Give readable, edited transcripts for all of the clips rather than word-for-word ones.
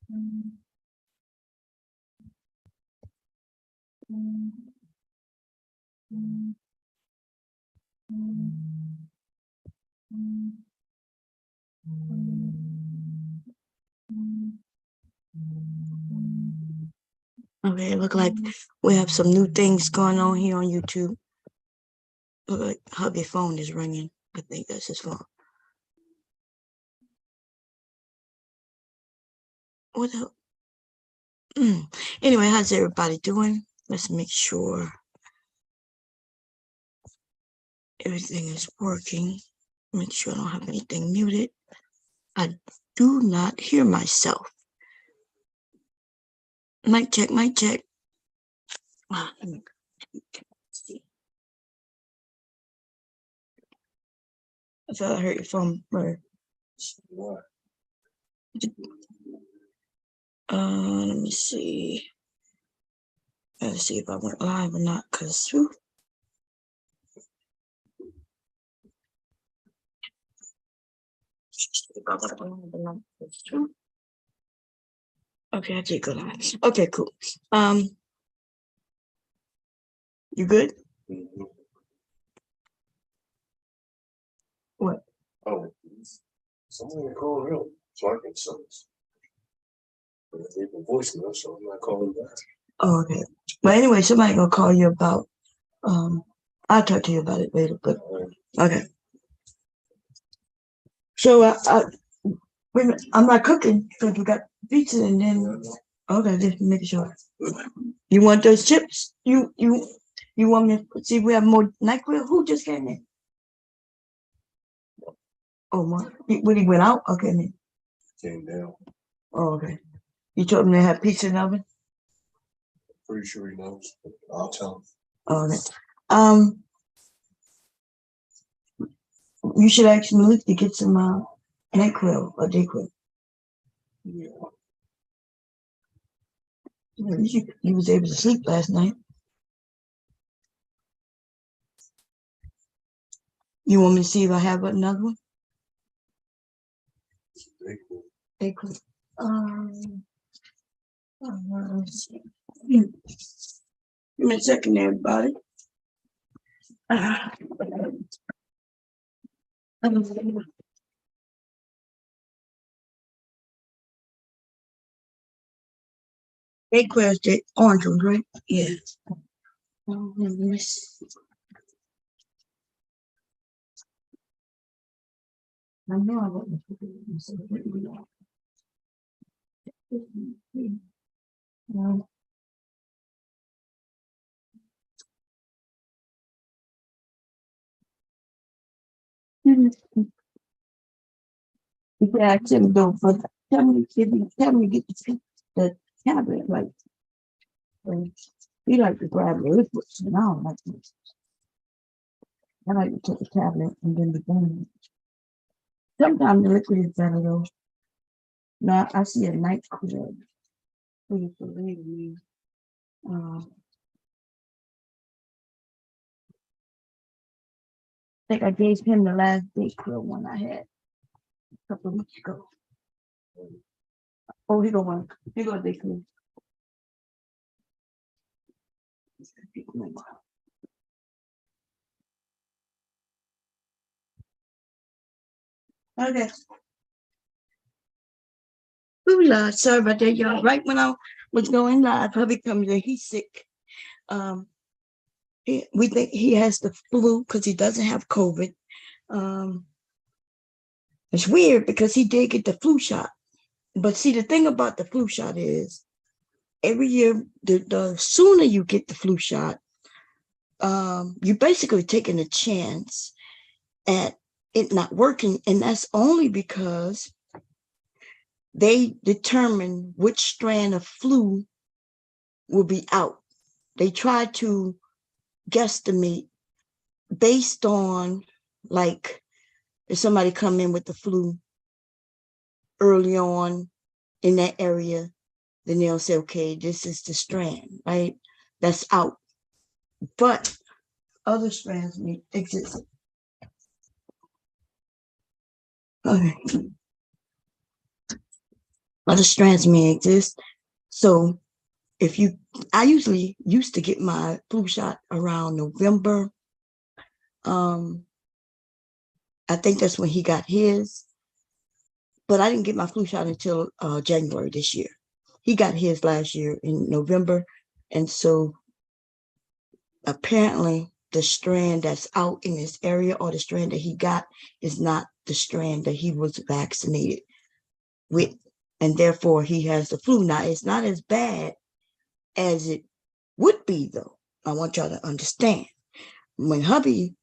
Okay, it look like we have some new things going on here on YouTube. Look like hubby's phone is ringing. I think that's his phone. What the? Anyway, how's everybody doing? Let's make sure everything is working. Make sure I don't have anything muted. I do not hear myself. Mic check, mic check. Let me see. I thought I heard your phone. Where? Let me see. Let's see if I went live or not, cause whew. Okay, I did go live. Okay, cool. You good? What? Oh, someone called him, so I can send this. But I leave a voicemail, so I'm not calling back. Oh, okay. But anyway, somebody gonna call you about. I'll talk to you about it later. But okay. So wait a minute, I'm not cooking because we got pizza and then. Okay, just making sure. You want those chips? You want me to see if we have more NyQuil? Who just came in? Oh, my. When he went out? Okay, then. Came down. Oh, okay. You told him they have pizza in the oven? Pretty sure he knows. I'll tell him. Oh, okay. You should ask Malik to get some NyQuil or DayQuil. Yeah. He was able to sleep last night. You want me to see if I have another one? DayQuil. Let's see. Give me a second, everybody. DayQuil is the orange one, right? Yeah. Let me see. I know I wasn't. You can ask him though, but tell me to get the tablet, like he like to grab the liquids, and I don't like this. I like to take the tablet and then the gun. Sometimes the liquid is better though. No, I see a night club. Please believe me. I think I gave him the last day club one I had a couple of weeks ago. Oh, he go one. He go day club. Okay. Ooh, Lord, sorry about that, y'all. Right when I was going live, hubby comes in, he's sick. We think he has the flu because he doesn't have COVID. It's weird because he did get the flu shot. But see, the thing about the flu shot is every year, the sooner you get the flu shot, you're basically taking a chance at it not working. And that's only because they determine which strand of flu will be out. They try to guesstimate based on, like, if somebody come in with the flu early on in that area, then they'll say, okay, this is the strand, right? That's out. But other strands may exist. Okay. Other strands may exist. So I usually used to get my flu shot around November. I think that's when he got his, but I didn't get my flu shot until January this year. He got his last year in November. And so apparently the strand that's out in this area, or the strand that he got, is not the strand that he was vaccinated with. And therefore he has the flu. Now, it's not as bad as it would be, though. I want y'all to understand. When hubby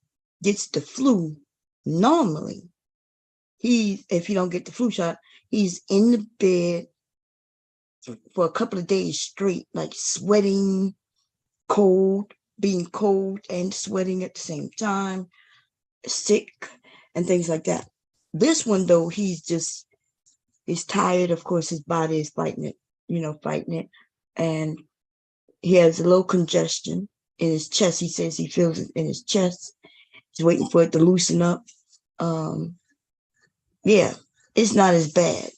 gets the flu, normally, if he don't get the flu shot, he's in the bed for a couple of days straight, like sweating, being cold and sweating at the same time, sick, and things like that. This one, though, he's tired. Of course, his body is fighting it. And he has a low congestion in his chest. He says he feels it in his chest. He's waiting for it to loosen up. Yeah, it's not as bad.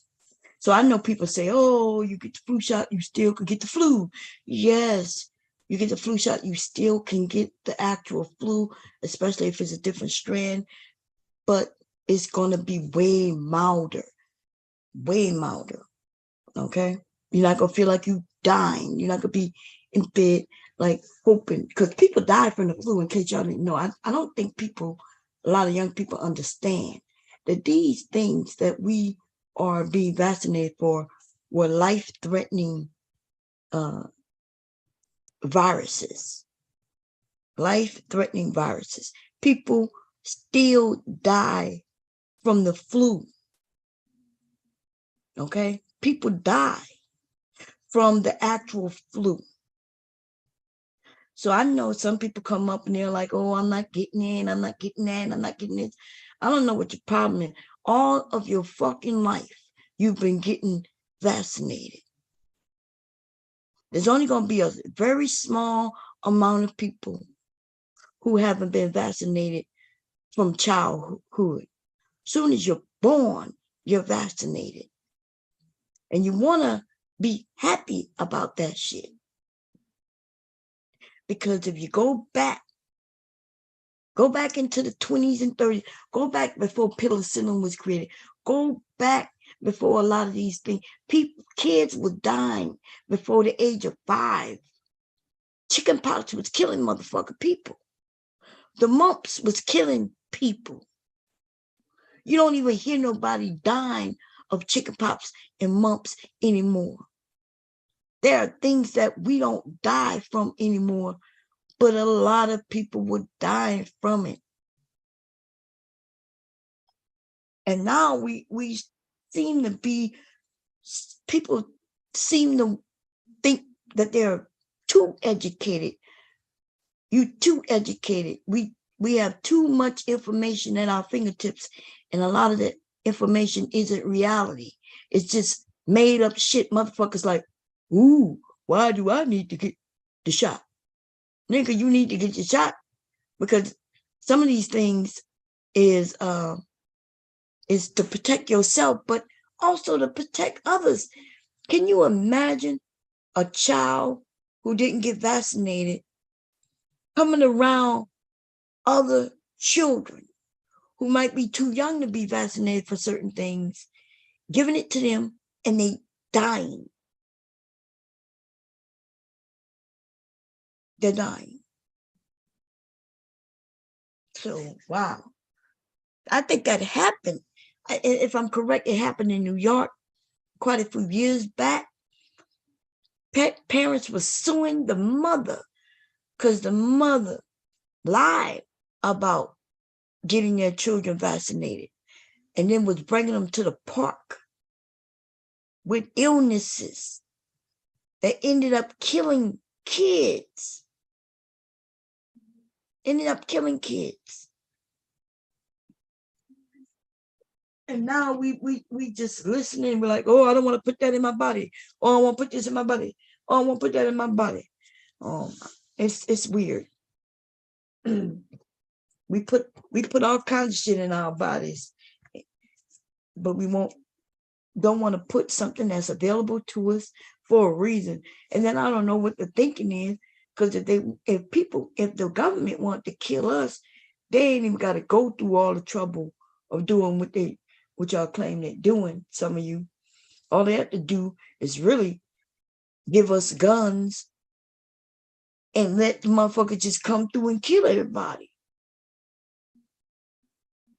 So I know people say, oh, you get the flu shot, you still could get the flu. Yes, you get the flu shot, you still can get the actual flu, especially if it's a different strand, but it's going to be way milder, okay? You're not going to feel like you dying. You're not going to be in bed, like, hoping, because people die from the flu, in case y'all didn't know. I don't think a lot of young people understand that these things that we are being vaccinated for were life-threatening viruses. Life-threatening viruses. People still die from the flu. Okay? People die from the actual flu. So I know some people come up and they're like, oh, I'm not getting in, I'm not getting that, I'm not getting this. I don't know what your problem is. All of your fucking life, you've been getting vaccinated. There's only going to be a very small amount of people who haven't been vaccinated from childhood. Soon as you're born, you're vaccinated. And you want to be happy about that shit. Because if you go back into the 20s and 30s, go back before penicillin was created, go back before a lot of these things. Kids were dying before the age of 5. Chickenpox was killing motherfucking people. The mumps was killing people. You don't even hear nobody dying of chickenpox and mumps anymore. There are things that we don't die from anymore, but a lot of people were dying from it. And now we seem to be, people seem to think that they're too educated. You're too educated. We have too much information at our fingertips, and a lot of that information isn't reality. It's just made up shit. Motherfuckers like, ooh, why do I need to get the shot? Nigga, you need to get your shot because some of these things is to protect yourself, but also to protect others. Can you imagine a child who didn't get vaccinated coming around other children who might be too young to be vaccinated for certain things, giving it to them, and they dying? They're dying. So, wow. I think that happened. If I'm correct, it happened in New York quite a few years back. Parents were suing the mother because the mother lied about getting their children vaccinated and then was bringing them to the park with illnesses that ended up killing kids. And now we just listening. We're like, oh, I don't want to put that in my body. Oh, I want to put this in my body. Oh, I want to put that in my body. It's weird. We put all kinds of shit in our bodies, but we won't don't want to put something that's available to us for a reason. And then I don't know what the thinking is, because if the government want to kill us, they ain't even got to go through all the trouble of doing what y'all claim they're doing. Some of you, all they have to do is really give us guns and let the motherfucker just come through and kill everybody.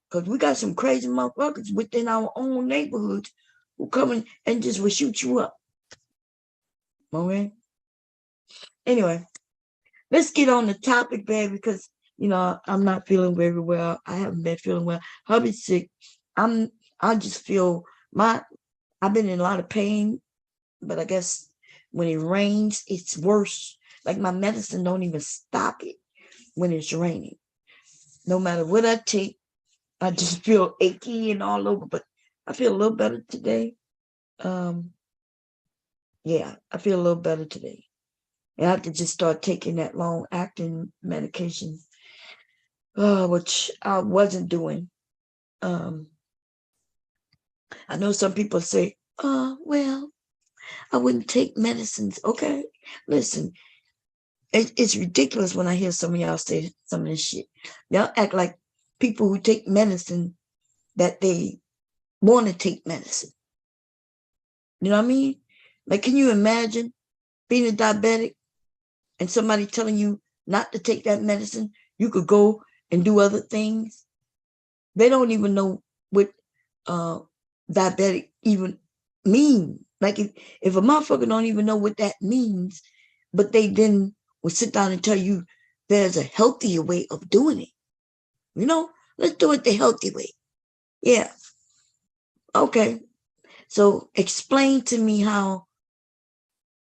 Because we got some crazy motherfuckers within our own neighborhoods who come in and just will shoot you up. Okay? Anyway, let's get on the topic, baby, because, I'm not feeling very well. I haven't been feeling well. Hubby's sick. I just feel I've been in a lot of pain, but I guess when it rains, it's worse. Like my medicine don't even stop it when it's raining. No matter what I take, I just feel achy and all over, but I feel a little better today. Yeah, I feel a little better today. And I have to just start taking that long-acting medication, which I wasn't doing. I know some people say, well, I wouldn't take medicines. Okay, listen, it's ridiculous when I hear some of y'all say some of this shit. Y'all act like people who take medicine that they want to take medicine. You know what I mean? Like, can you imagine being a diabetic and somebody telling you not to take that medicine? You could go and do other things. They don't even know what diabetic even mean. Like if a motherfucker don't even know what that means, but they then will sit down and tell you there's a healthier way of doing it. Let's do it the healthy way. Yeah. Okay. So explain to me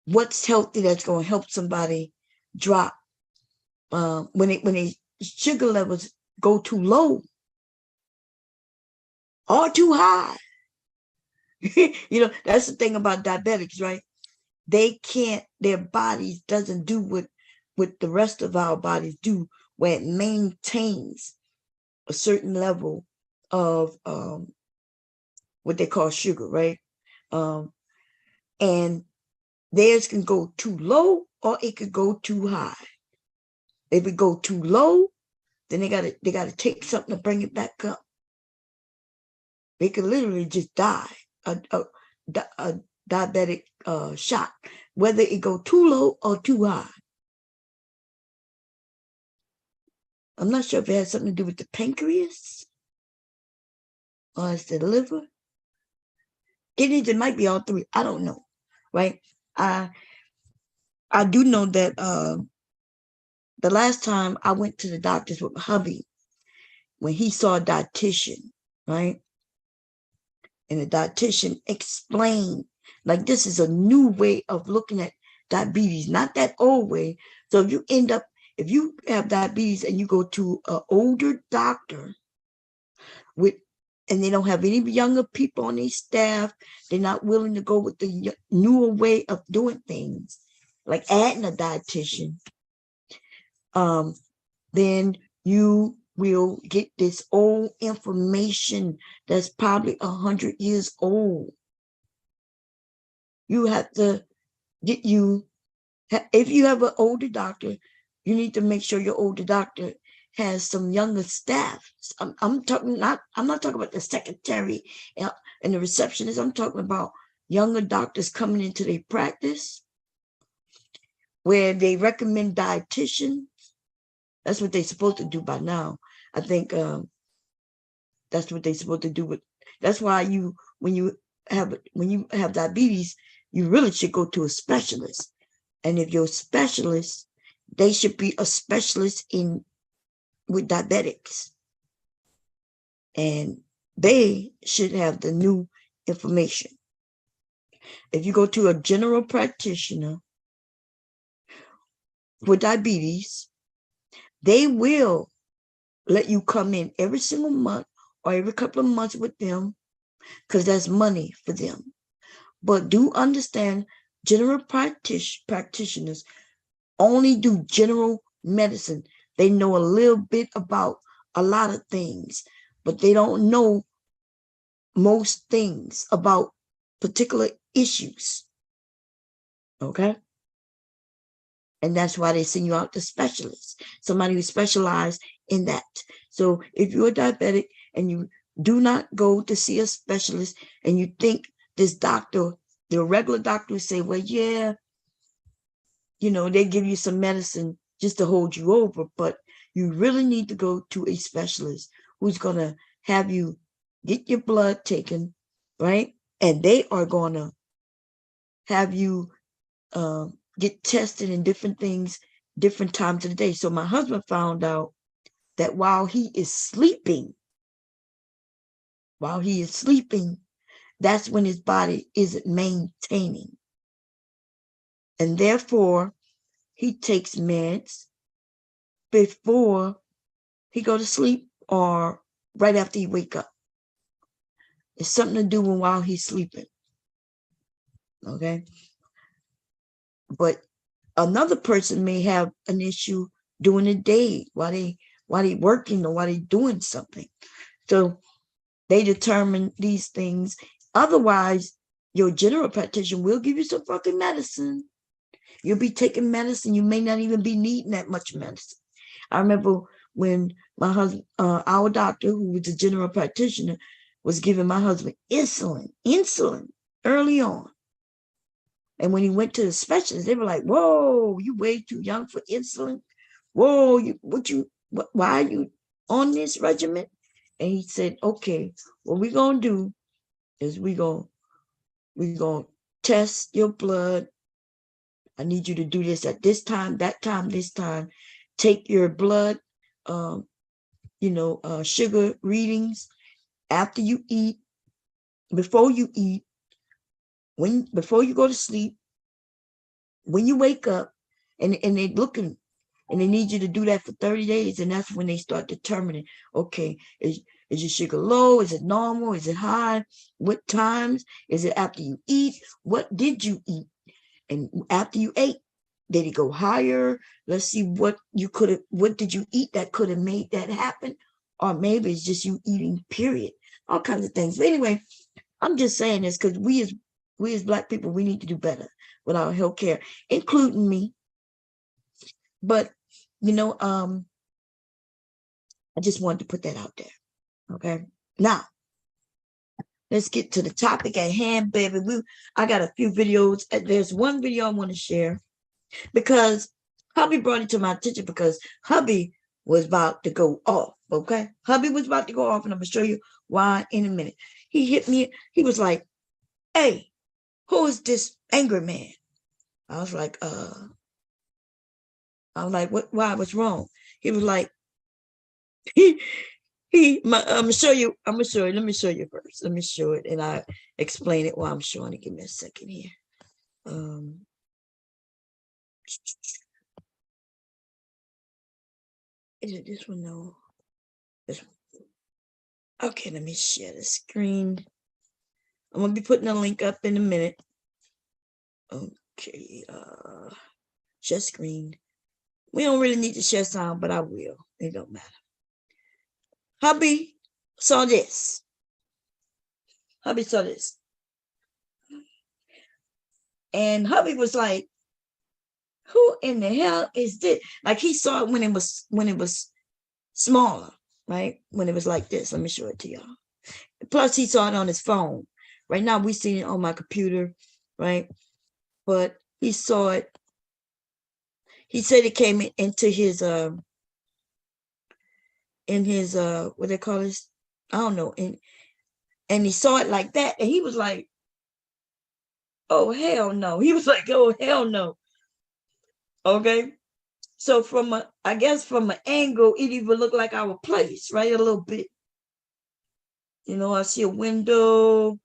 what's healthy that's going to help somebody drop when they sugar levels go too low or too high. That's the thing about diabetics, right? Their bodies doesn't do what the rest of our bodies do, where it maintains a certain level of what they call sugar, right? And theirs can go too low or it could go too high. If it go too low, then they gotta take something to bring it back up. They could literally just die. A diabetic shock, whether it go too low or too high. I'm not sure if it has something to do with the pancreas or it's the liver. It might be all three. I don't know, right? I do know that the last time I went to the doctors with my hubby, when he saw a dietitian, right? And the dietitian explained, like, this is a new way of looking at diabetes, not that old way. So if you have diabetes and you go to an older doctor and they don't have any younger people on their staff, they're not willing to go with the newer way of doing things, like adding a dietitian, then you will get this old information that's probably 100 years old. You have to if you have an older doctor, you need to make sure your older doctor has some younger staff. I'm not talking about the secretary and the receptionist. I'm talking about younger doctors coming into their practice where they recommend dietitians. That's what they're supposed to do by now. I think that's what they're supposed to do. That's why when you have diabetes, you really should go to a specialist. And if you're a specialist, they should be a specialist with diabetics. And they should have the new information. If you go to a general practitioner for diabetes, they will let you come in every single month or every couple of months with them, because that's money for them. But do understand, general practitioners only do general medicine. They know a little bit about a lot of things, but they don't know most things about particular issues. Okay. And that's why they send you out to specialists, somebody who specializes in that. So if you're diabetic and you do not go to see a specialist and you think this doctor, the regular doctor will say, well, yeah, they give you some medicine just to hold you over, but you really need to go to a specialist who's going to have you get your blood taken, right? And they are going to have you get tested in different things, different times of the day. So my husband found out that while he is sleeping, that's when his body isn't maintaining. And therefore, he takes meds before he go to sleep or right after he wake up. It's something to do with while he's sleeping. Okay. But another person may have an issue during the day while they working or while they doing something. So they determine these things. Otherwise, your general practitioner will give you some fucking medicine. You'll be taking medicine. You may not even be needing that much medicine. I remember when my husband, our doctor, who was a general practitioner, was giving my husband insulin early on. And when he went to the specialist, they were like, whoa, you way too young for insulin. Whoa, why are you on this regimen? And he said, okay, what we're going to do is we're going to test your blood. I need you to do this at this time, that time, this time. Take your blood, sugar readings after you eat, before you eat, before you go to sleep, when you wake up, and they're looking, and they need you to do that for 30 days. And that's when they start determining, okay, is your sugar low? Is it normal? Is it high? What times? Is it after you eat? What did you eat? And after you ate, did it go higher? Let's see what did you eat that could have made that happen? Or maybe it's just you eating, period. All kinds of things. But anyway, I'm just saying this because we as Black people, we need to do better with our health care, including me. But, I just wanted to put that out there. Okay. Now, let's get to the topic at hand, baby. I got a few videos. There's one video I want to share because hubby brought it to my attention because hubby was about to go off. Okay. Hubby was about to go off, and I'm going to show you why in a minute. He hit me. He was like, hey, who is this angry man? I was like, what? Why? What's wrong? He was like, I'm gonna show you. Let me show you first. Let me show it, and I explain it while I'm showing it. Give me a second here. Is it this one? No. This one. Okay, let me share the screen. I'm gonna be putting a link up in a minute. Okay, share screen. We don't really need to share sound, but I will. It don't matter. Hubby saw this. And hubby was like, who in the hell is this? Like he saw it when it was smaller, right? When it was like this. Let me show it to y'all. Plus he saw it on his phone. Right now we see it on my computer, right? But he saw it. He said it came into his what they call this? I don't know. And he saw it like that, and he was like, oh hell no. He was like, oh hell no. Okay. So from an angle, it even looked like our place, right? A little bit. I see a window.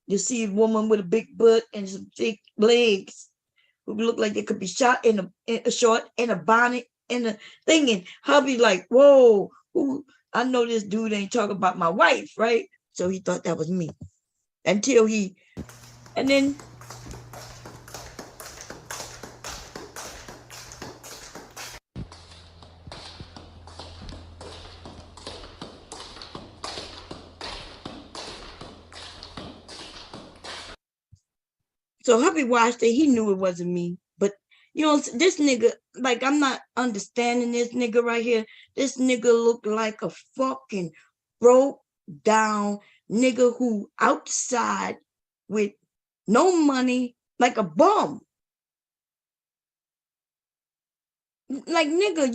You see a woman with a big butt and some thick legs who look like they could be shot in a short and a bonnet and a thing. And hubby like, whoa, I know this dude ain't talking about my wife, right? So he thought that was me. And then So hubby watched it. He knew it wasn't me. But you know, this nigga, like, I'm not understanding this nigga right here. This nigga looked like a fucking broke down nigga who outside with no money, like a bum. Like, nigga,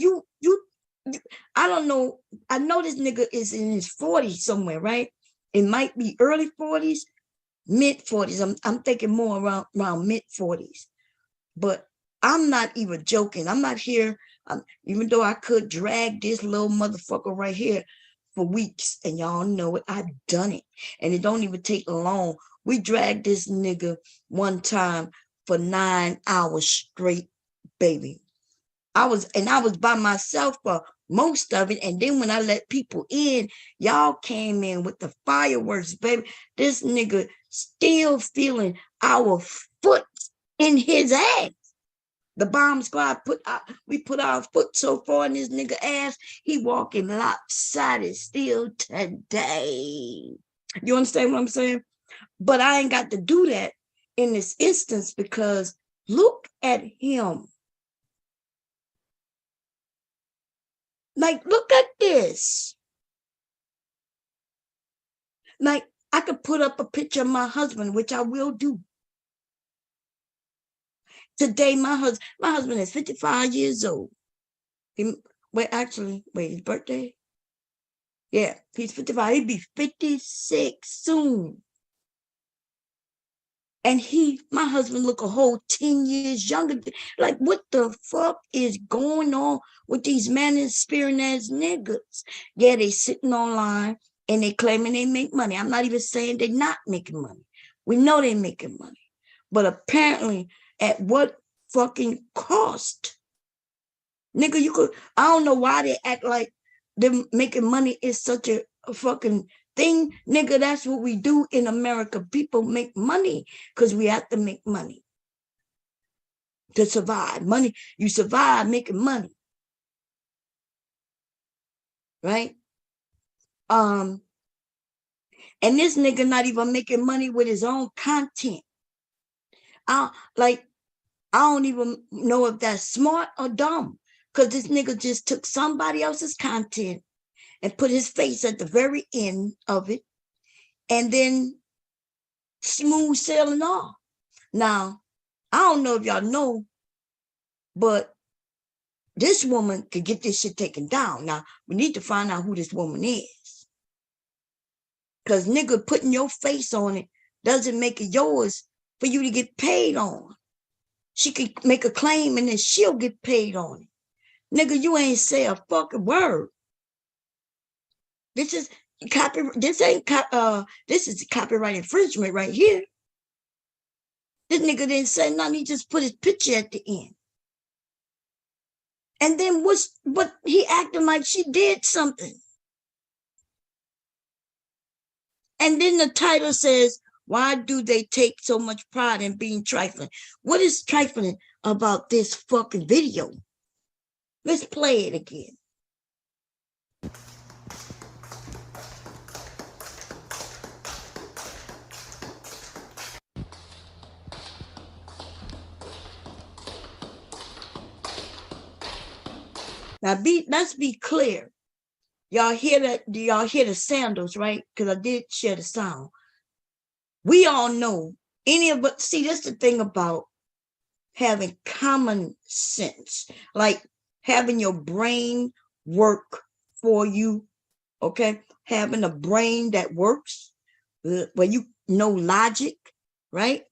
I don't know. I know this nigga is in his 40s somewhere, right? It might be early 40s, mid 40s. I'm thinking more around mid 40s. But I'm not even joking. I'm not here, even though I could drag this little motherfucker right here for weeks, and y'all know it. I've done it, and it don't even take long. We dragged this nigga one time for 9 hours straight, baby. I was by myself for most of it, and then when I let people in, y'all came in with the fireworks, baby. This nigga still feeling our foot in his ass. The bomb squad we put our foot so far in this nigga ass, he walking lopsided still today. You understand what I'm saying? But I ain't got to do that in this instance because look at him. Like, look at this. Like, I could put up a picture of my husband, which I will do. Today, my husband is 55 years old. His birthday? Yeah, he's 55. He'd be 56 soon. And my husband look a whole 10 years younger. Like, what the fuck is going on with these Manosphere ass niggas? Yeah, they sitting online and they claiming they make money. I'm not even saying they're not making money. We know they're making money. But apparently, at what fucking cost? Nigga, I don't know why they act like them making money is such a fucking thing. Nigga, that's what we do in America. People make money because we have to make money to survive. Money, you survive making money. Right? And this nigga not even making money with his own content. I don't even know if that's smart or dumb. Because this nigga just took somebody else's content and put his face at the very end of it, and then smooth sailing off. Now, I don't know if y'all know, but this woman could get this shit taken down. Now, we need to find out who this woman is. Because nigga, putting your face on it doesn't make it yours for you to get paid on. She could make a claim and then she'll get paid on it. Nigga, you ain't say a fucking word. This is this is copyright infringement right here. This nigga didn't say nothing. He just put his picture at the end. And then but he acting like she did something. And then the title says, why do they take so much pride in being trifling? What is trifling about this fucking video? Let's play it again. Now let's be clear. Y'all hear that? Do y'all hear the sandals, right? Because I did share the sound. We all know see, that's the thing about having common sense, like having your brain work for you, okay? Having a brain that works, where you know logic, right?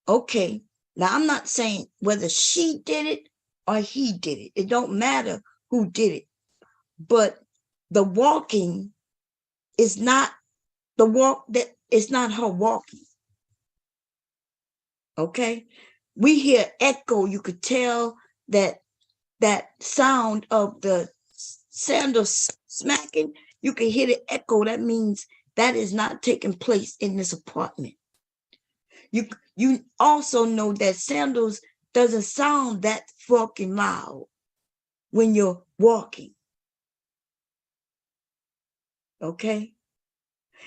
Okay. Now, I'm not saying whether she did it or he did it. It don't matter who did it. But the walking is not it's not her walking. Okay? We hear echo. You could tell that sound of the sandals smacking, you can hear the echo. That means that is not taking place in this apartment. You also know that sandals doesn't sound that fucking loud when you're walking. Okay?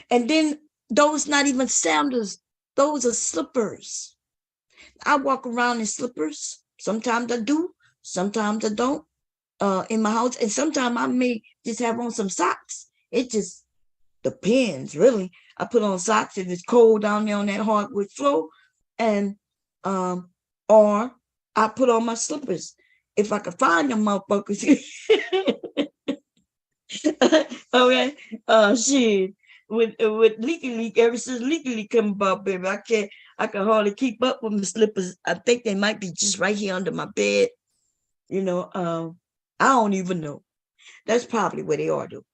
And then those not even sandals, those are slippers. I walk around in slippers. Sometimes I do, sometimes I don't. In my house, and sometimes I may just have on some socks. It just depends, really. I put on socks if it's cold down there on that hardwood floor, and or I put on my slippers if I can find them motherfuckers. Okay, shit. With Leaky ever since Leaky come about, baby, I can hardly keep up with my slippers. I think they might be just right here under my bed. You know, I don't even know. That's probably where they are, though.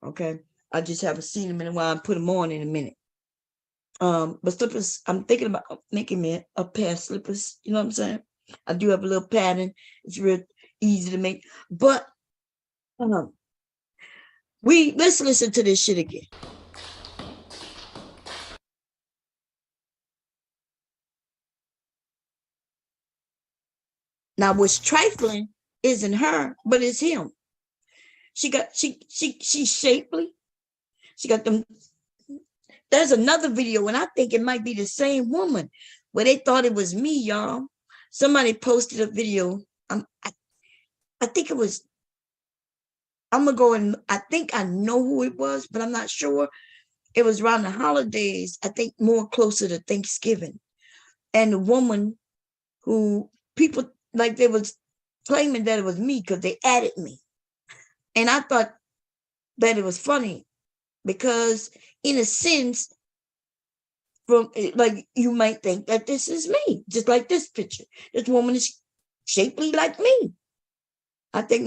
Okay, I just haven't seen them in a while and put them on in a minute. But slippers, I'm thinking about making me a pair of slippers. You know what I'm saying? I do have a little pattern. It's real easy to make. But let's listen to this shit again. Now, what's trifling isn't her, but it's him. She's shapely. She got them. There's another video, and I think it might be the same woman where they thought it was me, y'all. Somebody posted a video. I think it was. I'm gonna go and I think I know who it was, but I'm not sure. It was around the holidays. I think more closer to Thanksgiving, and the woman who people like they was claiming that it was me because they added me, and I thought that it was funny because, in a sense, from like you might think that this is me, just like this picture. This woman is shapely like me. I think